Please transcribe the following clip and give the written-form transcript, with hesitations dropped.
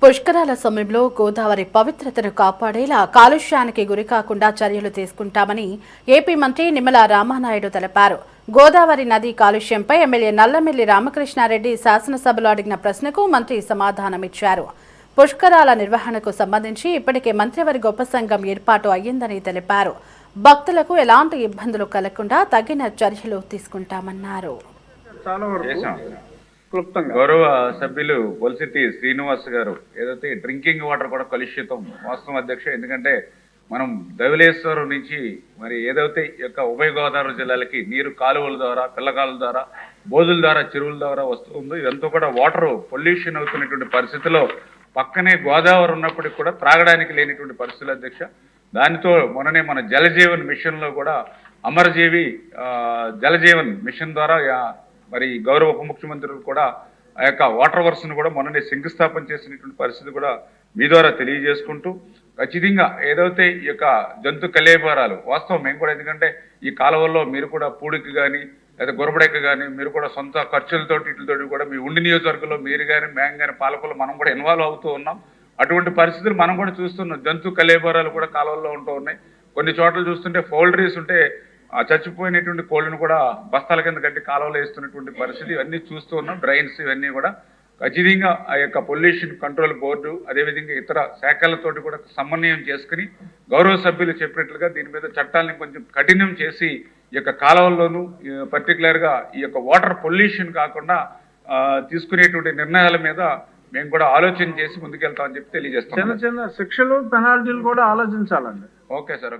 పుష్కరాల సమయంలో గోదావరి పవిత్రతను కాపాడేలా కాలుష్యానికి గురికాకుండా చర్యలు తీసుకుంటామని ఏపీ మంత్రి నిమ్మల రామానాయుడు తెలిపారు. గోదావరి నది కాలుష్యంపై ఎమ్మెల్యే నల్లమిల్లి రామకృష్ణారెడ్డి శాసనసభలో అడిగిన ప్రశ్నకు మంత్రి సమాధానమిచ్చారు. పుష్కరాల నిర్వహణకు సంబంధించి ఇప్పటికే మంత్రివర్గ ఉపసంఘం ఏర్పాటు అయ్యిందని తెలిపారు. భక్తులకు ఎలాంటి ఇబ్బందులు కలగకుండా తగిన చర్యలు తీసుకుంటామన్నారు. గౌరవ సభ్యులు బొల్సిటి శ్రీనివాస్ గారు ఏదైతే డ్రింకింగ్ వాటర్ కూడా కలుషితం వాస్తవం అధ్యక్ష. ఎందుకంటే మనం ధవళేశ్వరం నుంచి మరి ఏదైతే యొక్క ఉభయ గోదావరి జిల్లాలకి నీరు కాలువల ద్వారా పిల్లకాలుల ద్వారా బోధుల ద్వారా చెరువుల ద్వారా వస్తుందో ఇదంతా కూడా వాటర్ పొల్యూషన్ అవుతున్నటువంటి పరిస్థితిలో పక్కనే గోదావరి ఉన్నప్పటికీ కూడా త్రాగడానికి లేనిటువంటి పరిస్థితులు అధ్యక్ష. దానితో మొన్ననే మన జలజీవన్ మిషన్ లో కూడా అమరజీవి జలజీవన్ మిషన్ ద్వారా మరి గౌరవ ఉప ముఖ్యమంత్రులు కూడా ఆ యొక్క వాటర్ వర్క్స్ ను కూడా మొన్ననే శంకుస్థాపన చేసినటువంటి పరిస్థితి కూడా మీ ద్వారా తెలియజేసుకుంటూ ఖచ్చితంగా ఏదైతే ఈ యొక్క జంతు కలేబరాలు వాస్తవం మేము కూడా, ఎందుకంటే ఈ కాలువల్లో మీరు కూడా పూడికి కానీ లేదా గొరబడెక్క కానీ మీరు కూడా సొంత ఖర్చులతోటి వీటితోటి కూడా మీ ఉండి నియోజకవర్గంలో మీరు కానీ మేము కానీ పాలకులు మనం కూడా ఇన్వాల్వ్ అవుతూ ఉన్నాం. అటువంటి పరిస్థితులు మనం కూడా చూస్తున్నాం. జంతు కలేబరాలు కూడా కాలువల్లో ఉంటూ ఉన్నాయి. కొన్ని చోట్ల చూస్తుంటే పౌల్ట్రీస్ ఉంటే చచ్చిపోయినటువంటి కోళ్ళను కూడా బస్తాల కింద కట్టి కాలువలో వేస్తున్నటువంటి పరిస్థితి ఇవన్నీ చూస్తూ ఉన్నాం. డ్రైన్స్ ఇవన్నీ కూడా ఖచ్చితంగా ఆ యొక్క పొల్యూషన్ కంట్రోల్ బోర్డు అదేవిధంగా ఇతర శాఖలతోటి కూడా సమన్వయం చేసుకుని గౌరవ సభ్యులు చెప్పినట్లుగా దీని మీద చట్టాలను కొంచెం కఠినం చేసి ఈ యొక్క కాలువల్లోనూ పర్టికులర్గా ఈ యొక్క వాటర్ పొల్యూషన్ కాకుండా తీసుకునేటువంటి నిర్ణయాల మీద మేము కూడా ఆలోచన చేసి ముందుకెళ్తామని చెప్పి తెలియజేస్తాం. చిన్న చిన్న శిక్షలు పెనాల్టీలు కూడా ఆలోచించాలండి. Okay sir.